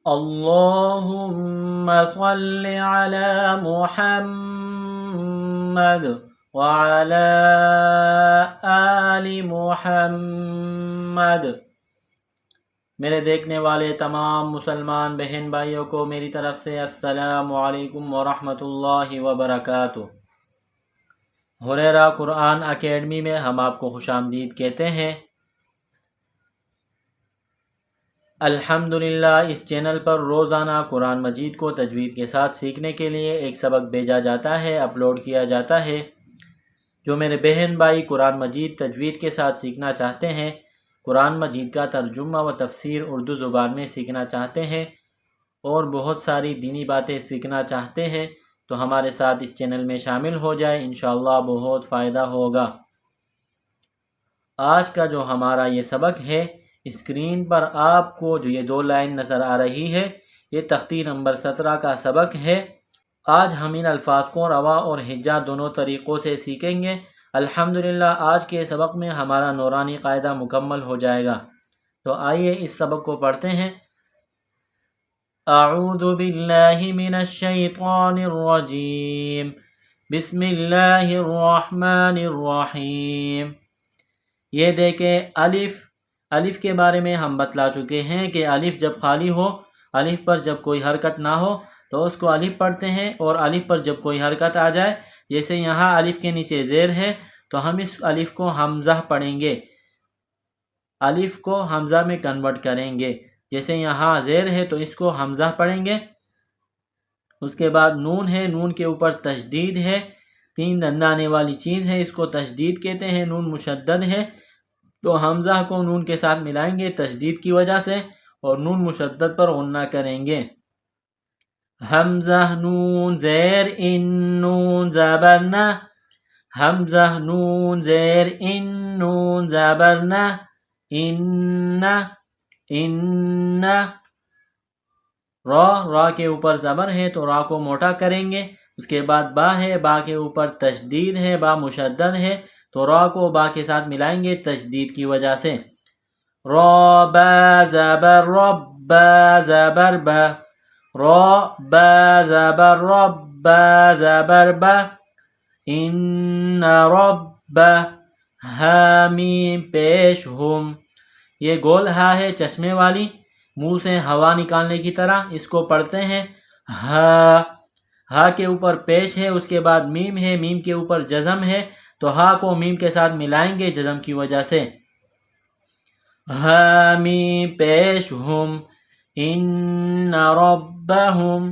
اللهم صل على محمد وعلى آل محمد۔ میرے دیکھنے والے تمام مسلمان بہن بھائیوں کو میری طرف سے السلام علیکم ورحمۃ اللہ وبرکاتہ۔ ہریرہ قرآن اکیڈمی میں ہم آپ کو خوش آمدید کہتے ہیں۔ الحمدللہ اس چینل پر روزانہ قرآن مجید کو تجوید کے ساتھ سیکھنے کے لیے ایک سبق بھیجا جاتا ہے، اپلوڈ کیا جاتا ہے۔ جو میرے بہن بھائی قرآن مجید تجوید کے ساتھ سیکھنا چاہتے ہیں، قرآن مجید کا ترجمہ و تفسیر اردو زبان میں سیکھنا چاہتے ہیں اور بہت ساری دینی باتیں سیکھنا چاہتے ہیں تو ہمارے ساتھ اس چینل میں شامل ہو جائے، انشاءاللہ بہت فائدہ ہوگا۔ آج کا جو ہمارا یہ سبق ہے، اسکرین پر آپ کو جو یہ 2 لائن نظر آ رہی ہے، یہ تختی نمبر 17 کا سبق ہے۔ آج ہم ان الفاظ کو رواں اور ہجا دونوں طریقوں سے سیکھیں گے۔ الحمدللہ آج کے سبق میں ہمارا نورانی قاعدہ مکمل ہو جائے گا۔ تو آئیے اس سبق کو پڑھتے ہیں۔ اعوذ باللہ من الشیطان الرجیم، بسم اللہ الرحمن الرحیم۔ یہ دیکھیں الف کے بارے میں ہم بتلا چکے ہیں کہ الف جب خالی ہو، الف پر جب کوئی حرکت نہ ہو تو اس کو الف پڑھتے ہیں، اور الف پر جب کوئی حرکت آ جائے، جیسے یہاں الف کے نیچے زیر ہے تو ہم اس الف کو حمزہ پڑھیں گے، الف کو حمزہ میں کنورٹ کریں گے۔ جیسے یہاں زیر ہے تو اس کو حمزہ پڑھیں گے۔ اس کے بعد نون ہے، نون کے اوپر تشدید ہے، 3 دندانے والی چیز ہے، اس کو تشدید کہتے ہیں، نون مشدد ہے تو حمزہ کو نون کے ساتھ ملائیں گے تشدید کی وجہ سے، اور نون مشدد پر غنہ کریں گے۔ حمزہ نون زیر ان نون زبر نہ، حمزہ نون زیر ان نون زبر نہ، ان ان را کے اوپر زبر ہے تو را کو موٹا کریں گے۔ اس کے بعد با ہے، با کے اوپر تشدید ہے، با مشدد ہے تو را کو با کے ساتھ ملائیں گے تشدید کی وجہ سے۔ را با زبر رب، با زبر با، را با زبر رب، با زبر با، ان رب حامیم پیش ہم۔ یہ گول ہا ہے چشمے والی، منہ سے ہوا نکالنے کی طرح، اس کو پڑھتے ہیں ہا کے اوپر پیش ہے، اس کے بعد میم ہے، میم کے اوپر جزم ہے تو ہا کو میم کے ساتھ ملائیں گے جزم کی وجہ سے۔ حامیم پیش ہم، ان ربہم،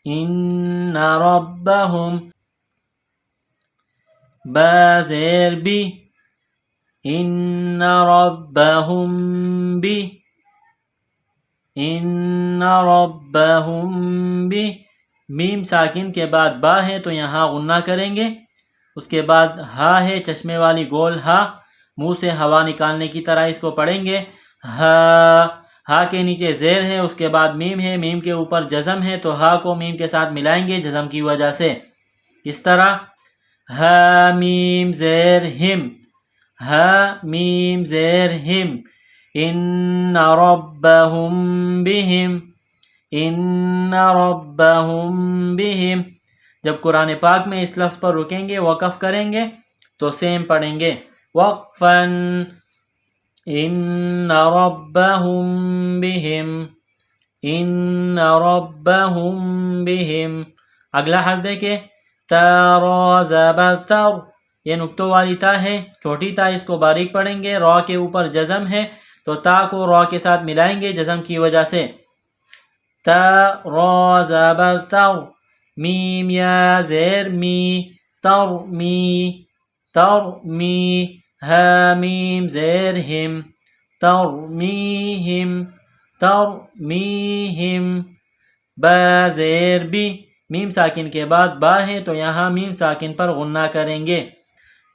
ان ربہم، با زیر بی، ان ربہم بی، ان ربہم بی۔ میم ساکن کے بعد با ہے تو یہاں غنہ کریں گے۔ اس کے بعد ہا ہے چشمے والی گول ہا، منہ سے ہوا نکالنے کی طرح اس کو پڑھیں گے۔ ہا کے نیچے زیر ہے، اس کے بعد میم ہے، میم کے اوپر جزم ہے تو ہا کو میم کے ساتھ ملائیں گے جزم کی وجہ سے۔ اس طرح ہا میم زیر ہم، ہا میم زیر ہم، ان ربہم بہم، ان ربہم بہم۔ جب قرآن پاک میں اس لفظ پر رکیں گے، وقف کریں گے تو سیم پڑھیں گے وقفاً، ان ربہم بہم، ان ربہم بہم۔ اگلا حرف دیکھیں، تا را زبر تر، یہ نقطوں والی تا ہے، چھوٹی تا، اس کو باریک پڑھیں گے، را کے اوپر جزم ہے تو تا کو را کے ساتھ ملائیں گے جزم کی وجہ سے۔ تا را زبر تر، میم یا زیر می، تر می، تر می، ہا میم زیر ہم، تر میہم، تر میہم، با زیر بی، میم ساکن کے بعد با ہے تو یہاں میم ساکن پر غنہ کریں گے،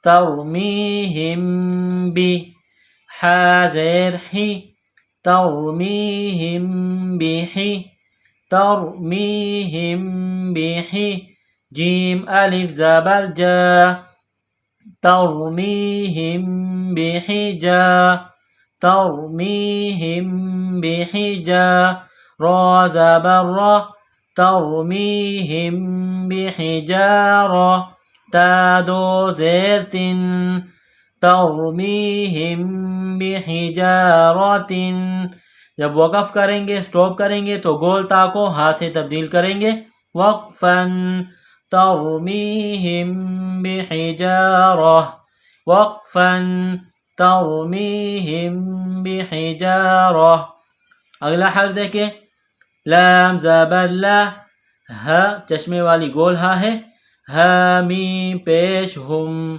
ترمیہم بی، حا زیر حی، ترمیہم بحی، ترمیہم بحی، جیم الف زبر جا، ترمیہم بحجا، ترمیہم بحجا، را زبر را ترمیہم بحجارہ تا دو زیر تن ترمیہم بحجارۃ جب وقف کریں گے سٹاپ کریں گے تو گول تا کو ہا سے تبدیل کریں گے وقفاً ترمیہم بحجارہ وقفاً ترمیہم بحجارہ اگلا حرف دیکھیں لام زبر لا ہا چشمے والی گول ہا ہے ہا میم پیش ہم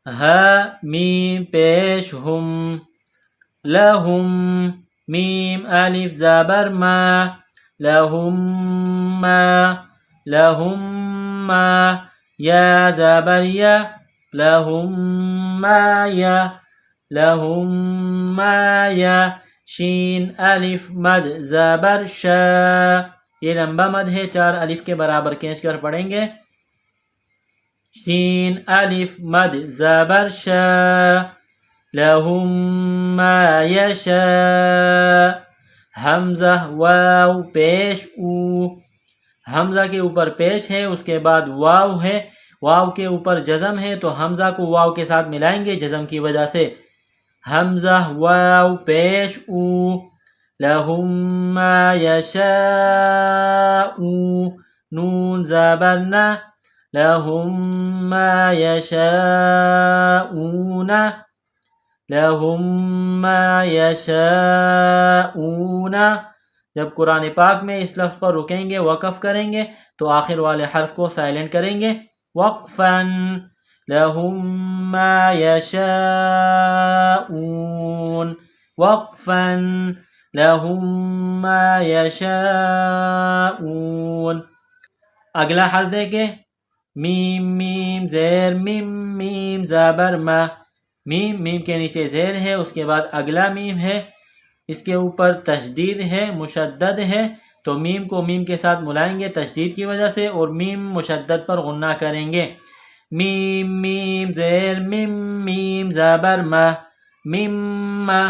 ہا میم پیش ہم لہم میم الف زبر ما لہم ما لہم ما یا زبر یا لہم ما یا لہم ما یا شین الف مد زبر شا یہ لمبا مد ہے 4 الف کے برابر کھینچ کر پڑھیں گے شین الف مد زبر شا لہم ما یشاء حمزہ واو پیش او حمزہ کے اوپر پیش ہے اس کے بعد واو ہے واو کے اوپر جزم ہے تو حمزہ کو واو کے ساتھ ملائیں گے جزم کی وجہ سے حمزہ واو پیش او لہم ما یشاء نون زبر نا لہم ما یشاءون لہم ما یشاءون جب قرآن پاک میں اس لفظ پر رکیں گے وقف کریں گے تو آخر والے حرف کو سائلنٹ کریں گے وقفاً لہم ما یشاءون وقفاً لہم ما یشاءون اگلا حرف دیکھیں میم میم زیر میم میم زبر ما میم میم کے نیچے زیر ہے اس کے بعد اگلا میم ہے اس کے اوپر تشدید ہے مشدد ہے تو میم کو میم کے ساتھ ملائیں گے تشدید کی وجہ سے اور میم مشدد پر غنہ کریں گے میم میم زیر میم میم زبر ما میم ما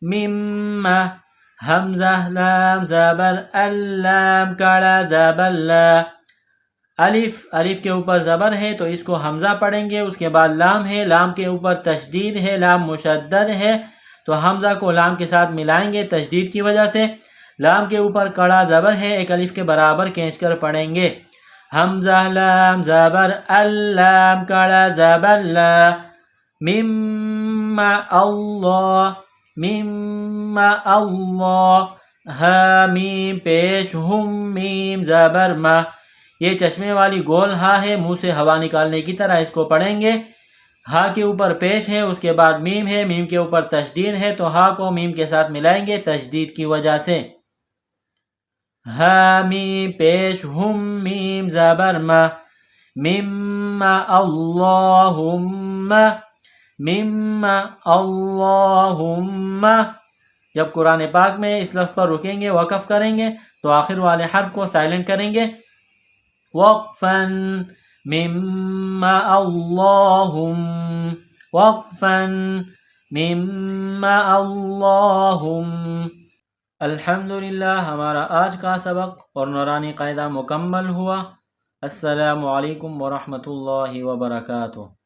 میم ما حمزہ لام زبر اللام کڑا زبر لا الف الف کے اوپر زبر ہے تو اس کو حمزہ پڑھیں گے اس کے بعد لام ہے لام کے اوپر تشدید ہے لام مشدد ہے تو حمزہ کو لام کے ساتھ ملائیں گے تشدید کی وجہ سے لام کے اوپر کڑا زبر ہے ایک الف کے برابر کھینچ کر پڑھیں گے حمزہ لام زبر اللام کڑا زبر لا مم اللہ مم اللہ ہا میم پیش ہم میم زبر ما یہ چشمے والی گول ہا ہے منہ سے ہوا نکالنے کی طرح اس کو پڑھیں گے ہا کے اوپر پیش ہے اس کے بعد میم ہے میم کے اوپر تشدید ہے تو ہا کو میم کے ساتھ ملائیں گے تشدید کی وجہ سے ہا میم پیش ہم میم زبر ما مم اللہم مم اللہم جب قرآن پاک میں اس لفظ پر رکیں گے وقف کریں گے تو آخر والے حرف کو سائلنٹ کریں گے وقفاً مم اللہم وقفاً مم اللہم الحمدللہ ہمارا آج کا سبق اور نورانی قاعدہ مکمل ہوا۔ السلام علیکم ورحمۃ اللہ وبرکاتہ۔